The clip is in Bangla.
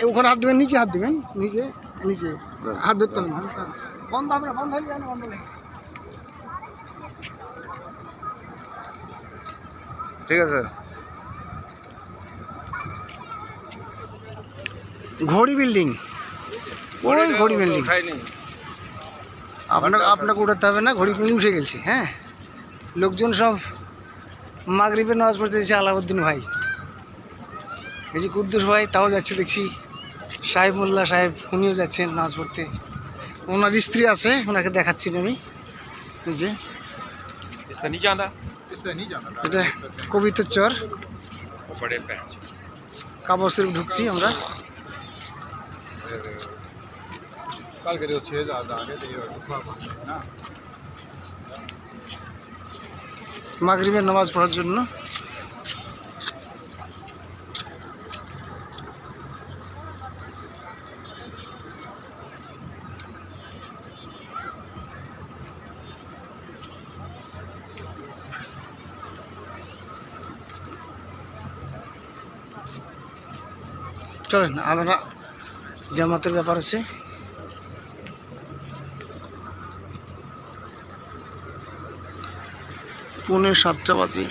ওখানে হাত দেবেন, নিচে হাত দেবেন, নিচে নিচে হাত ধরতে হবে না, বন্ধ হবে না, বন্ধ হয়ে যায় না, বন্ধ নেই। ঠিক আছে। ঘড়ি বিল্ডিং, ওই ঘড়ি বিল্ডিং আপনাকে উঠাতে হবে না, ঘড়ি বিল্ডিং উঠে গেছে। হ্যাঁ, লোকজন সব মাগরিবের নামাজ পড়তে যাচ্ছে। আলাউদ্দিন ভাই, এই যে কুদ্দুস ভাই, তাও যাচ্ছে দেখছি। সাহেব মোল্লা সাহেব, উনিও যাচ্ছেন নামাজ পড়তে। ওনার স্ত্রী আছে, ওনাকে দেখাচ্ছি আমি। এই যে এটা কবিতর চর, কাবা শরীফ ঢুকছি আমরা। মাগরিবের নামাজ পড়ার জন্য। চলেন, আমরা জামাতের ব্যাপার আছে। পৌনে 7টা বাজে।